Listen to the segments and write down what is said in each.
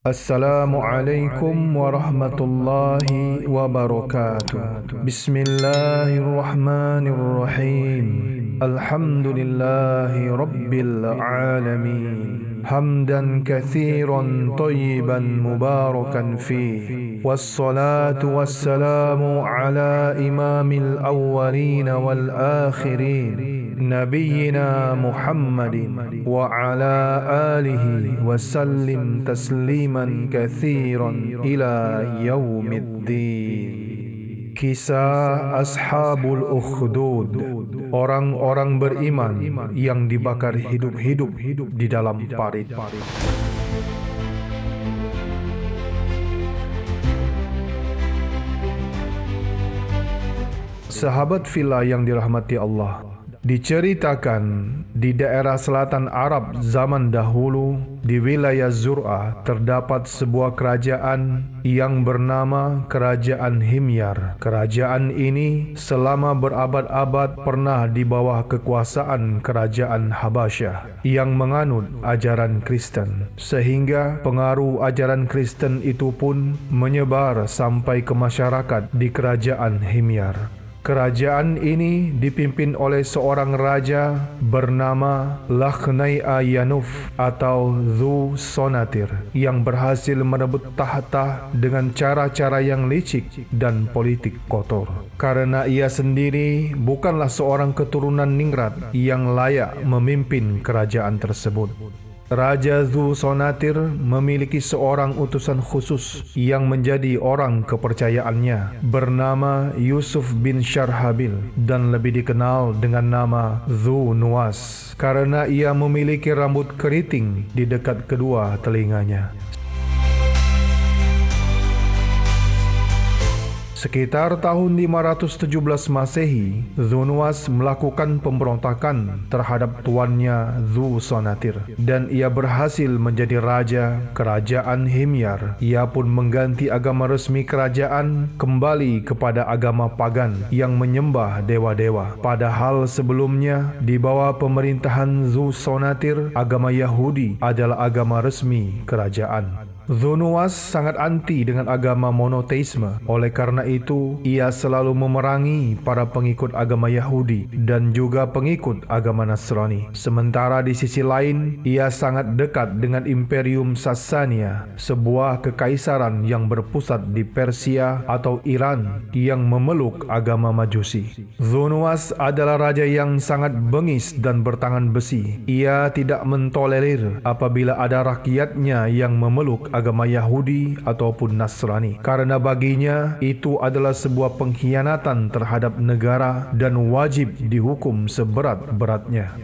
Assalamualaikum warahmatullahi wabarakatuh. Bismillahirrahmanirrahim. Alhamdulillahi rabbil alamin. Hamdan kathiran tayyiban mubarakan fih. Wassalatu wassalamu ala imamil awwalin wal akhirin. Nabiyyina Muhammadin wa ala alihi wa sallim tasliman kathiran ila yaumiddin. Kisah Ashabul Ukhdud, orang-orang beriman yang dibakar hidup-hidup di dalam parit. Sahabat fillah yang dirahmati Allah, diceritakan di daerah selatan Arab zaman dahulu, di wilayah Zur'ah, terdapat sebuah kerajaan yang bernama Kerajaan Himyar. Kerajaan ini selama berabad-abad pernah di bawah kekuasaan Kerajaan Habasyah yang menganut ajaran Kristen, sehingga pengaruh ajaran Kristen itu pun menyebar sampai ke masyarakat di Kerajaan Himyar. Kerajaan ini dipimpin oleh seorang raja bernama Lakhnai-a Yanuf atau Dhu Sonatir yang berhasil merebut tahta dengan cara-cara yang licik dan politik kotor. Karena ia sendiri bukanlah seorang keturunan ningrat yang layak memimpin kerajaan tersebut. Raja Dhu Sonatir memiliki seorang utusan khusus yang menjadi orang kepercayaannya, bernama Yusuf bin Syarhabil, dan lebih dikenal dengan nama Dhu Nuwas karena ia memiliki rambut keriting di dekat kedua telinganya. Sekitar tahun 517 Masehi, Dhu Nuwas melakukan pemberontakan terhadap tuannya Dhu Sonatir dan ia berhasil menjadi raja Kerajaan Himyar. Ia pun mengganti agama resmi kerajaan kembali kepada agama pagan yang menyembah dewa-dewa. Padahal sebelumnya di bawah pemerintahan Dhu Sonatir, agama Yahudi adalah agama resmi kerajaan. Dhu Nuwas sangat anti dengan agama monoteisme. Oleh karena itu, ia selalu memerangi para pengikut agama Yahudi dan juga pengikut agama Nasrani. Sementara di sisi lain, ia sangat dekat dengan Imperium Sasania, sebuah kekaisaran yang berpusat di Persia atau Iran yang memeluk agama Majusi. Dhu Nuwas adalah raja yang sangat bengis dan bertangan besi. Ia tidak mentolerir apabila ada rakyatnya yang memeluk agama Yahudi ataupun Nasrani, karena baginya itu adalah sebuah pengkhianatan terhadap negara dan wajib dihukum seberat-beratnya.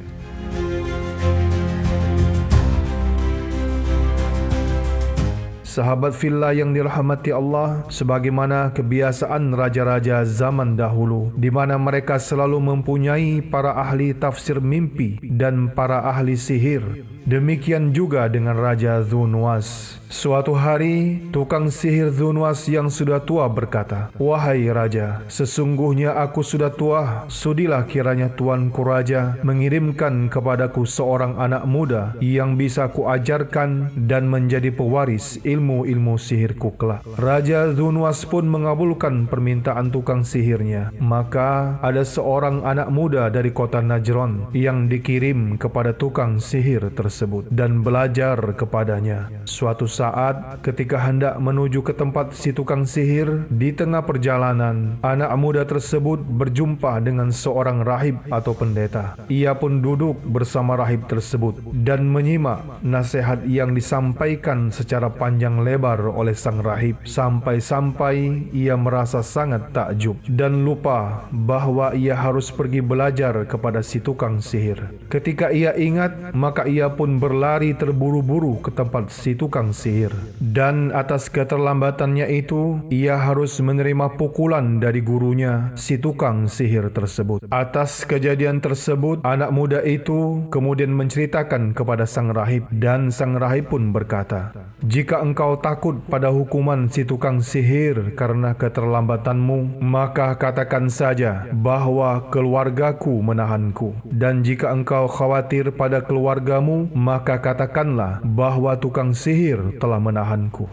Sahabat fillah yang dirahmati Allah, sebagaimana kebiasaan raja-raja zaman dahulu, di mana mereka selalu mempunyai para ahli tafsir mimpi dan para ahli sihir, demikian juga dengan Raja Dhu Nuwas. Suatu hari, tukang sihir Dhu Nuwas yang sudah tua berkata, "Wahai Raja, sesungguhnya aku sudah tua. Sudilah kiranya Tuanku Raja mengirimkan kepadaku seorang anak muda yang bisa kuajarkan dan menjadi pewaris ilmu-ilmu sihirku kelak." Raja Dhu Nuwas pun mengabulkan permintaan tukang sihirnya. Maka ada seorang anak muda dari kota Najran yang dikirim kepada tukang sihir tersebut dan belajar kepadanya. Suatu saat ketika hendak menuju ke tempat si tukang sihir, di tengah perjalanan anak muda tersebut berjumpa dengan seorang rahib atau pendeta. Ia pun duduk bersama rahib tersebut dan menyimak nasihat yang disampaikan secara panjang lebar oleh sang rahib, sampai-sampai ia merasa sangat takjub dan lupa bahwa ia harus pergi belajar kepada si tukang sihir. Ketika ia ingat, maka ia pun berlari terburu-buru ke tempat si tukang sihir, dan atas keterlambatannya itu ia harus menerima pukulan dari gurunya, si tukang sihir tersebut. Atas kejadian tersebut, anak muda itu kemudian menceritakan kepada sang rahib, dan sang rahib pun berkata, "Jika engkau takut pada hukuman si tukang sihir karena keterlambatanmu, maka katakan saja bahwa keluargaku menahanku, dan jika engkau khawatir pada keluargamu, maka katakanlah bahwa tukang sihir telah menahanku.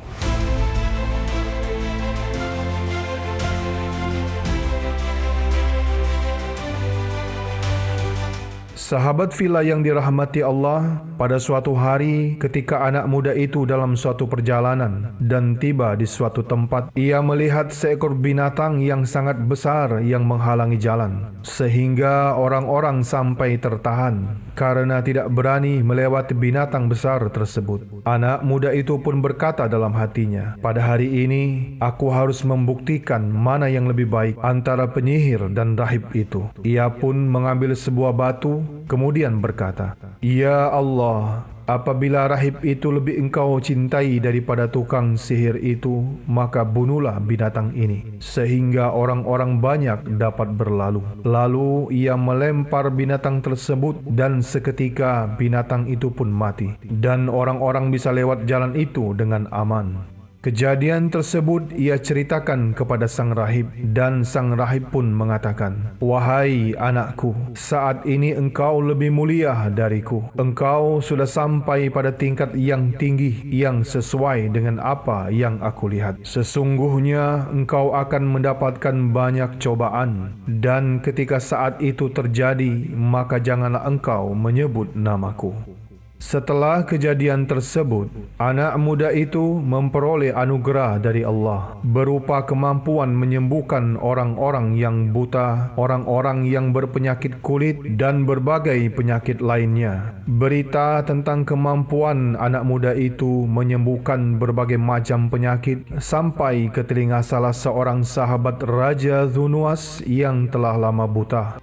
Sahabat fillah yang dirahmati Allah, pada suatu hari ketika anak muda itu dalam suatu perjalanan dan tiba di suatu tempat, ia melihat seekor binatang yang sangat besar yang menghalangi jalan, sehingga orang-orang sampai tertahan karena tidak berani melewati binatang besar tersebut. Anak muda itu pun berkata dalam hatinya, pada hari ini aku harus membuktikan mana yang lebih baik antara penyihir dan rahib itu. Ia pun mengambil sebuah batu, kemudian berkata, "Ya Allah, apabila rahib itu lebih engkau cintai daripada tukang sihir itu, maka bunuhlah binatang ini, sehingga orang-orang banyak dapat berlalu." Lalu ia melempar binatang tersebut dan seketika binatang itu pun mati, dan orang-orang bisa lewat jalan itu dengan aman. Kejadian tersebut ia ceritakan kepada sang rahib, dan sang rahib pun mengatakan, "Wahai anakku, saat ini engkau lebih mulia dariku. Engkau sudah sampai pada tingkat yang tinggi yang sesuai dengan apa yang aku lihat. Sesungguhnya engkau akan mendapatkan banyak cobaan, dan ketika saat itu terjadi, maka janganlah engkau menyebut namaku." Setelah kejadian tersebut, anak muda itu memperoleh anugerah dari Allah berupa kemampuan menyembuhkan orang-orang yang buta, orang-orang yang berpenyakit kulit, dan berbagai penyakit lainnya. Berita tentang kemampuan anak muda itu menyembuhkan berbagai macam penyakit sampai ke telinga salah seorang sahabat Raja Zunuwas yang telah lama buta.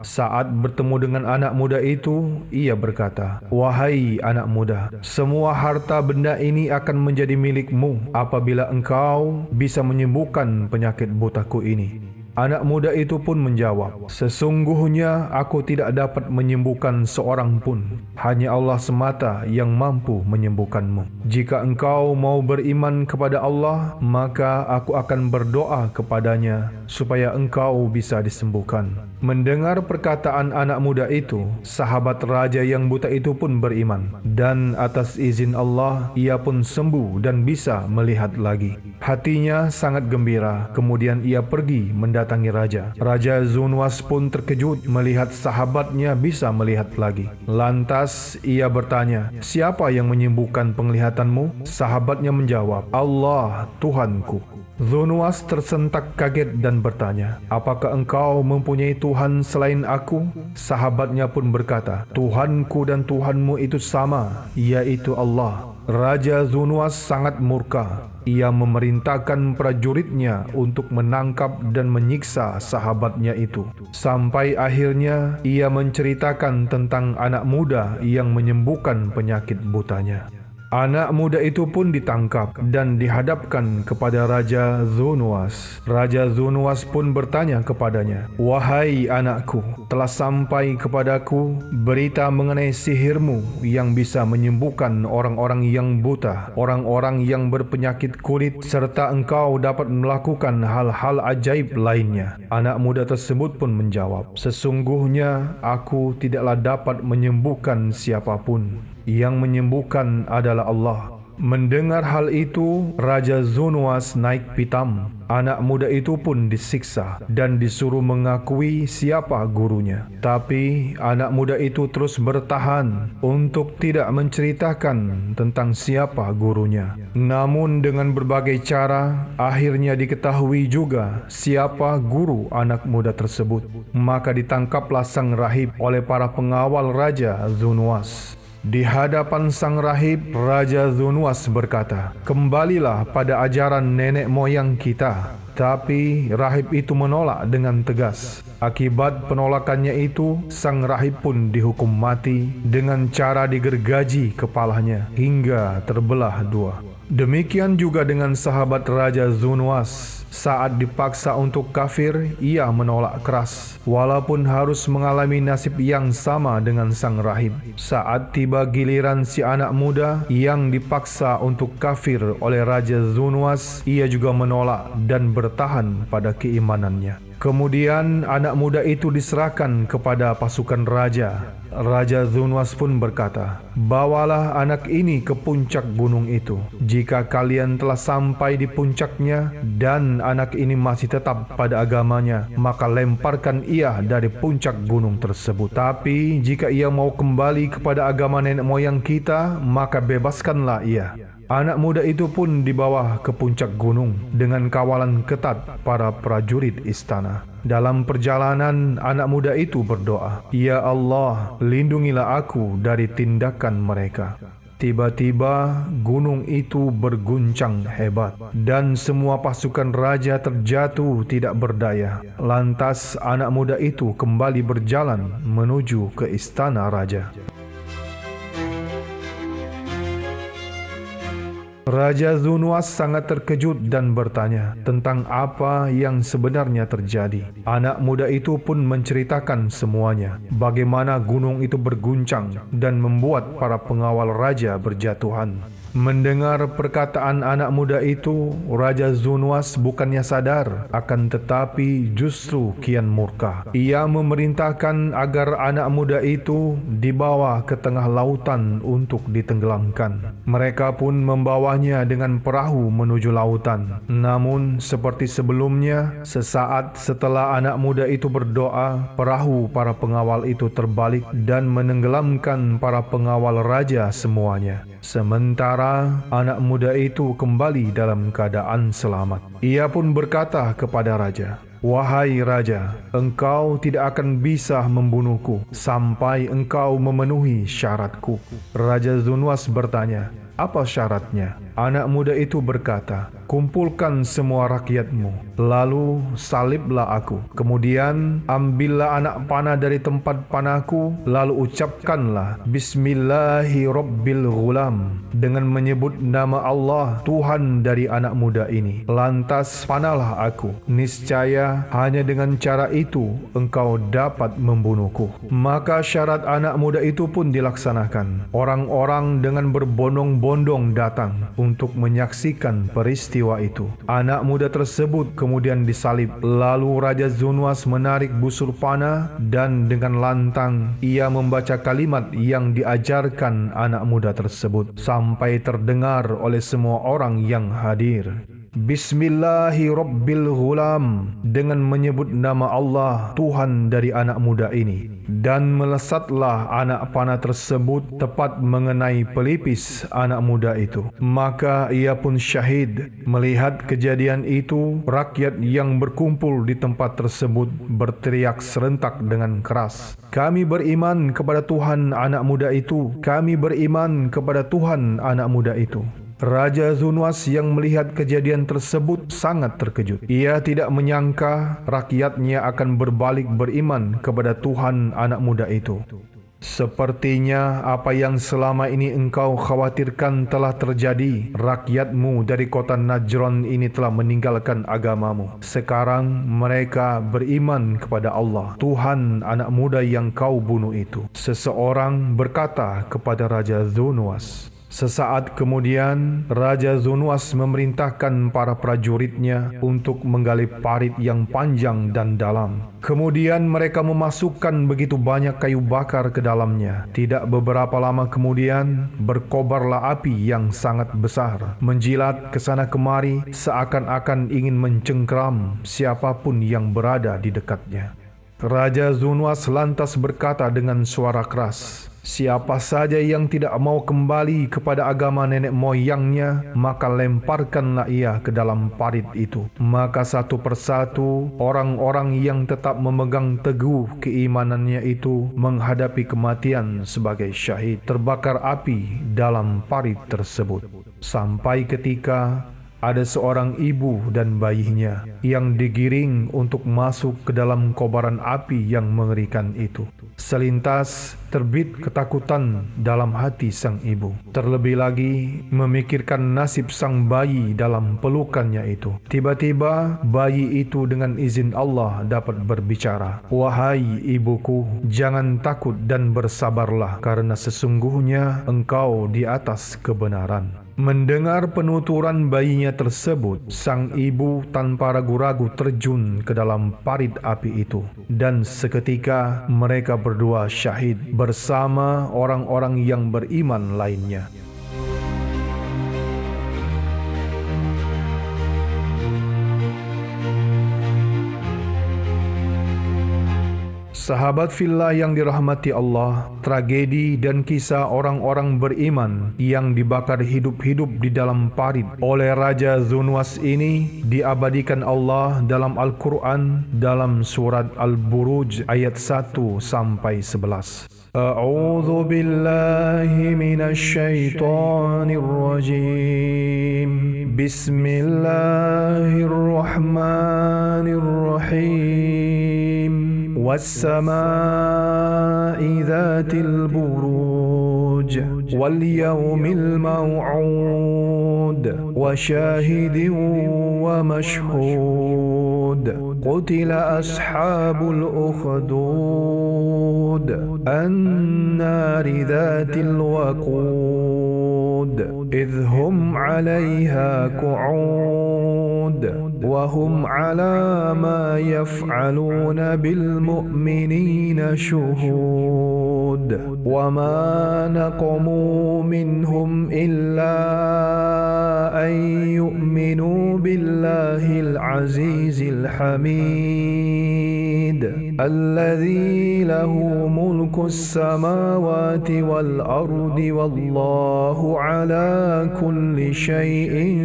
Saat bertemu dengan anak muda itu, ia berkata, "Wahai anak muda, semua harta benda ini akan menjadi milikmu apabila engkau bisa menyembuhkan penyakit butaku ini." Anak muda itu pun menjawab, "Sesungguhnya aku tidak dapat menyembuhkan seorang pun. Hanya Allah semata yang mampu menyembuhkanmu. Jika engkau mau beriman kepada Allah, maka aku akan berdoa kepadanya supaya engkau bisa disembuhkan." Mendengar perkataan anak muda itu, sahabat raja yang buta itu pun beriman, dan atas izin Allah ia pun sembuh dan bisa melihat lagi. Hatinya sangat gembira. Kemudian ia pergi mendatangi raja. Raja Zunuwas pun terkejut melihat sahabatnya bisa melihat lagi. Lantas ia bertanya, "Siapa yang menyembuhkan penglihatanmu?" Sahabatnya menjawab, "Allah, Tuhanku." Zunuwas tersentak kaget dan bertanya, "Apakah engkau mempunyai Tuhan selain aku?" Sahabatnya pun berkata, "Tuhanku dan Tuhanmu itu sama, yaitu Allah." Raja Zunuwas sangat murka. Ia memerintahkan prajuritnya untuk menangkap dan menyiksa sahabatnya itu. Sampai akhirnya ia menceritakan tentang anak muda yang menyembuhkan penyakit butanya. Anak muda itu pun ditangkap dan dihadapkan kepada Raja Zunuwas. Raja Zunuwas pun bertanya kepadanya, "Wahai anakku, telah sampai kepadaku berita mengenai sihirmu yang bisa menyembuhkan orang-orang yang buta, orang-orang yang berpenyakit kulit, serta engkau dapat melakukan hal-hal ajaib lainnya." Anak muda tersebut pun menjawab, "Sesungguhnya aku tidaklah dapat menyembuhkan siapapun. Yang menyembuhkan adalah Allah." Mendengar hal itu, Raja Zunuwas naik pitam. Anak muda itu pun disiksa dan disuruh mengakui siapa gurunya. Tapi anak muda itu terus bertahan untuk tidak menceritakan tentang siapa gurunya. Namun dengan berbagai cara, akhirnya diketahui juga siapa guru anak muda tersebut. Maka ditangkaplah sang rahib oleh para pengawal Raja Zunuwas. Di hadapan sang rahib, Raja Zunuwas berkata, "Kembalilah pada ajaran nenek moyang kita." Tapi rahib itu menolak dengan tegas. Akibat penolakannya itu, sang rahib pun dihukum mati dengan cara digergaji kepalanya hingga terbelah dua. Demikian juga dengan sahabat Raja Zunuwas. Saat dipaksa untuk kafir, ia menolak keras, walaupun harus mengalami nasib yang sama dengan sang rahib. Saat tiba giliran si anak muda yang dipaksa untuk kafir oleh Raja Zunuwas, ia juga menolak dan bertahan pada keimanannya. Kemudian anak muda itu diserahkan kepada pasukan raja. Raja Dzunwas pun berkata, "Bawalah anak ini ke puncak gunung itu. Jika kalian telah sampai di puncaknya dan anak ini masih tetap pada agamanya, maka lemparkan ia dari puncak gunung tersebut. Tapi jika ia mau kembali kepada agama nenek moyang kita, maka bebaskanlah ia." Anak muda itu pun dibawa ke puncak gunung dengan kawalan ketat para prajurit istana. Dalam perjalanan, anak muda itu berdoa, "Ya Allah, lindungilah aku dari tindakan mereka." Tiba-tiba gunung itu berguncang hebat dan semua pasukan raja terjatuh tidak berdaya. Lantas anak muda itu kembali berjalan menuju ke istana raja. Raja Dzunwas sangat terkejut dan bertanya tentang apa yang sebenarnya terjadi. Anak muda itu pun menceritakan semuanya, bagaimana gunung itu berguncang dan membuat para pengawal raja berjatuhan. Mendengar perkataan anak muda itu, Raja Dzunwas bukannya sadar, akan tetapi justru kian murka. Ia memerintahkan agar anak muda itu dibawa ke tengah lautan untuk ditenggelamkan. Mereka pun membawanya dengan perahu menuju lautan. Namun, seperti sebelumnya, sesaat setelah anak muda itu berdoa, perahu para pengawal itu terbalik dan menenggelamkan para pengawal raja semuanya. Sementara anak muda itu kembali dalam keadaan selamat. Ia pun berkata kepada raja, "Wahai raja, engkau tidak akan bisa membunuhku sampai engkau memenuhi syaratku." Raja Dzunwas bertanya, "Apa syaratnya?" Anak muda itu berkata, "Kumpulkan semua rakyatmu, lalu saliblah aku. Kemudian ambillah anak panah dari tempat panahku, lalu ucapkanlah Bismillahirrabbilghulam dengan menyebut nama Allah, Tuhan dari anak muda ini. Lantas panahlah aku. Niscaya hanya dengan cara itu engkau dapat membunuhku." Maka syarat anak muda itu pun dilaksanakan. Orang-orang dengan berbondong-bondong datang untuk menyaksikan peristiwa itu. Anak muda tersebut kemudian disalib. Lalu Raja Dzunwas menarik busur panah dan dengan lantang ia membaca kalimat yang diajarkan anak muda tersebut sampai terdengar oleh semua orang yang hadir. Bismillahirrabbilghulam dengan menyebut nama Allah, Tuhan dari anak muda ini. Dan melesatlah anak panah tersebut tepat mengenai pelipis anak muda itu. Maka ia pun syahid. Melihat kejadian itu, rakyat yang berkumpul di tempat tersebut berteriak serentak dengan keras, "Kami beriman kepada Tuhan anak muda itu. Kami beriman kepada Tuhan anak muda itu." Raja Dzunwas yang melihat kejadian tersebut sangat terkejut. Ia tidak menyangka rakyatnya akan berbalik beriman kepada Tuhan anak muda itu. "Sepertinya apa yang selama ini engkau khawatirkan telah terjadi. Rakyatmu dari kota Najran ini telah meninggalkan agamamu. Sekarang mereka beriman kepada Allah, Tuhan anak muda yang kau bunuh itu." Seseorang berkata kepada Raja Dzunwas. Sesaat kemudian, Raja Dzunwas memerintahkan para prajuritnya untuk menggali parit yang panjang dan dalam. Kemudian mereka memasukkan begitu banyak kayu bakar ke dalamnya. Tidak beberapa lama kemudian, berkobarlah api yang sangat besar, menjilat ke sana kemari seakan-akan ingin mencengkeram siapapun yang berada di dekatnya. Raja Dzunwas lantas berkata dengan suara keras, "Siapa saja yang tidak mau kembali kepada agama nenek moyangnya, maka lemparkanlah ia ke dalam parit itu." Maka satu persatu orang-orang yang tetap memegang teguh keimanannya itu menghadapi kematian sebagai syahid, terbakar api dalam parit tersebut. Sampai ketika ada seorang ibu dan bayinya yang digiring untuk masuk ke dalam kobaran api yang mengerikan itu. Selintas terbit ketakutan dalam hati sang ibu. Terlebih lagi memikirkan nasib sang bayi dalam pelukannya itu. Tiba-tiba bayi itu dengan izin Allah dapat berbicara, "Wahai ibuku, jangan takut dan bersabarlah, karena sesungguhnya engkau di atas kebenaran." Mendengar penuturan bayinya tersebut, sang ibu tanpa ragu-ragu terjun ke dalam parit api itu. Dan seketika mereka berdua syahid bersama orang-orang yang beriman lainnya. Sahabat fillah yang dirahmati Allah, tragedi dan kisah orang-orang beriman yang dibakar hidup-hidup di dalam parit oleh Raja Dzunwas ini diabadikan Allah dalam Al-Quran dalam surat Al-Buruj ayat 1 sampai 11. A'udzu billahi minasy syaithanir rajim. Bismillahirrahmanirrahim. والسماء ذات البروج واليوم الموعود وشاهد ومشهود قتل أصحاب الأخدود النار ذات الوقود إذ هم عليها قعود وهم على ما يفعلون بالمؤمنين شهود وما نقموا منهم إلا أن يؤمنوا بالله العزيز الحميد الذي له ملك السماوات والأرض والله على كل شيء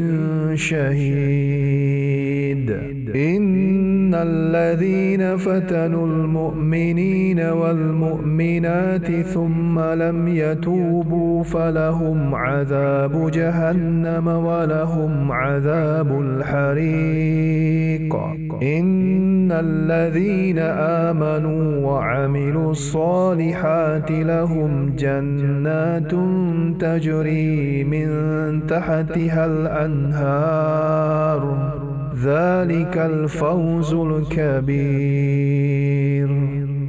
شهيد إن الذين فتنوا المؤمنين والمؤمنات ثم لم يتوبوا فلهم عذاب جهنم ولهم عذاب الحريق إن الذين آمنوا وعملوا الصالحات لهم جنات تجري من تحتها الأنهار ذلك الفوز الكبير.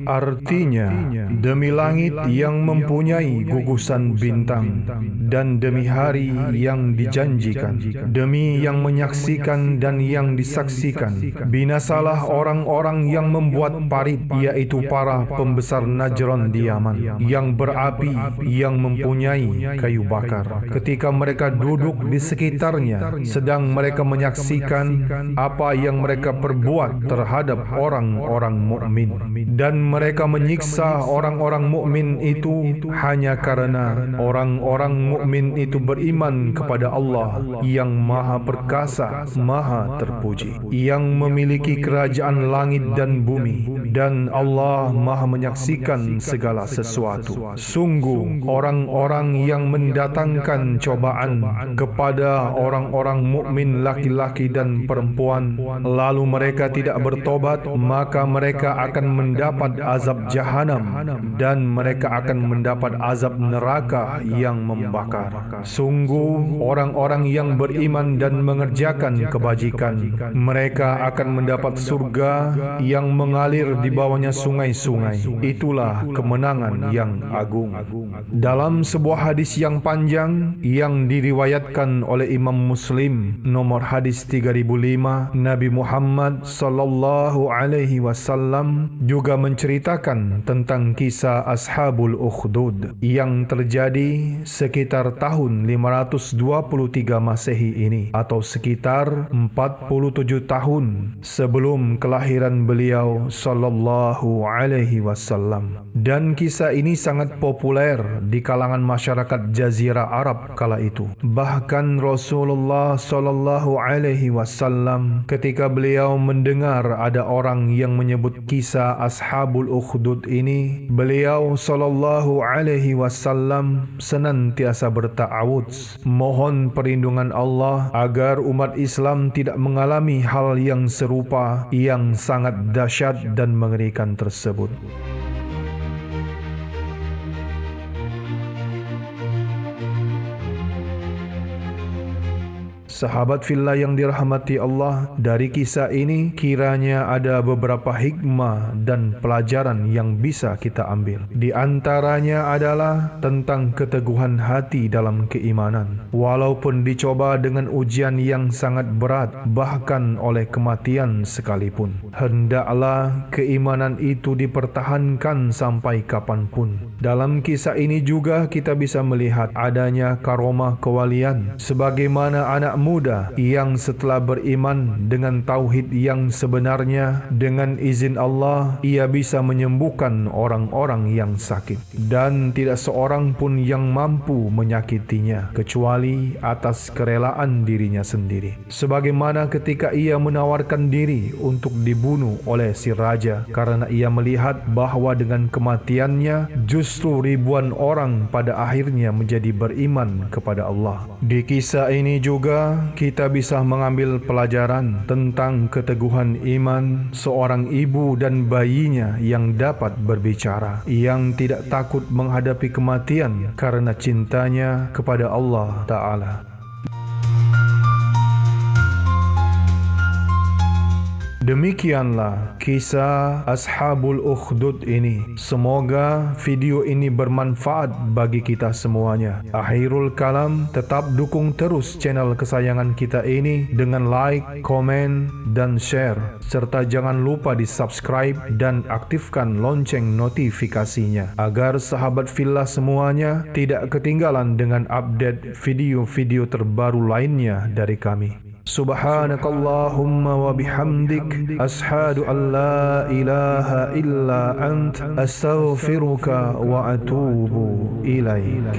Artinya, demi langit yang mempunyai gugusan bintang, dan demi hari yang dijanjikan, demi yang menyaksikan dan yang disaksikan, binasalah orang-orang yang membuat parit, yaitu para pembesar Najran di Yaman, yang berapi, yang mempunyai kayu bakar. Ketika mereka duduk di sekitarnya, sedang mereka menyaksikan apa yang mereka perbuat terhadap orang-orang mukmin, dan mereka menyiksa orang-orang mukmin itu hanya karena orang-orang mukmin itu beriman kepada Allah yang Maha Perkasa, Maha Terpuji, yang memiliki kerajaan langit dan bumi, dan Allah Maha menyaksikan segala sesuatu. Sungguh orang-orang yang mendatangkan cobaan kepada orang-orang mukmin laki-laki dan perempuan, lalu mereka tidak bertobat, maka mereka akan mendapat azab jahanam, dan mereka akan mendapat azab neraka yang membakar. Sungguh orang-orang yang beriman dan mengerjakan kebajikan, mereka akan mendapat surga yang mengalir di bawahnya sungai-sungai. Itulah kemenangan yang agung. Dalam sebuah hadis yang panjang yang diriwayatkan oleh Imam Muslim, nomor hadis 3005, Nabi Muhammad sallallahu alaihi wasallam juga menceritakan tentang kisah Ashabul Ukhdud yang terjadi sekitar tahun 523 Masehi ini, atau sekitar 47 tahun sebelum kelahiran beliau sallallahu alaihi wasallam. Dan kisah ini sangat populer di kalangan masyarakat Jazirah Arab kala itu. Bahkan Rasulullah sallallahu alaihi wasallam ketika beliau mendengar ada orang yang menyebut kisah Ashabul Ukhdud ini, beliau sallallahu alaihi wasallam senantiasa berta'awudz, mohon perlindungan Allah agar umat Islam tidak mengalami hal yang serupa yang sangat dahsyat dan mengerikan tersebut. Sahabat fillah yang dirahmati Allah, dari kisah ini kiranya ada beberapa hikmah dan pelajaran yang bisa kita ambil. Di antaranya adalah tentang keteguhan hati dalam keimanan. Walaupun dicoba dengan ujian yang sangat berat, bahkan oleh kematian sekalipun, hendaklah keimanan itu dipertahankan sampai kapanpun. Dalam kisah ini juga kita bisa melihat adanya karomah kewalian, sebagaimana anak muda yang setelah beriman dengan tauhid yang sebenarnya, dengan izin Allah ia bisa menyembuhkan orang-orang yang sakit, dan tidak seorang pun yang mampu menyakitinya kecuali atas kerelaan dirinya sendiri. Sebagaimana ketika ia menawarkan diri untuk dibunuh oleh si raja karena ia melihat bahwa dengan kematiannya justru ribuan orang pada akhirnya menjadi beriman kepada Allah. Di kisah ini juga kita bisa mengambil pelajaran tentang keteguhan iman seorang ibu dan bayinya yang dapat berbicara, yang tidak takut menghadapi kematian karena cintanya kepada Allah Ta'ala. Demikianlah kisah Ashabul Ukhdud ini. Semoga video ini bermanfaat bagi kita semuanya. Akhirul kalam, tetap dukung terus channel kesayangan kita ini dengan like, komen, dan share. Serta jangan lupa di subscribe dan aktifkan lonceng notifikasinya agar sahabat fillah semuanya tidak ketinggalan dengan update video-video terbaru lainnya dari kami. Subhanakallahumma wa bihamdik, ashhadu an la ilaha illa ant, astaghfiruka wa atubu ilaik.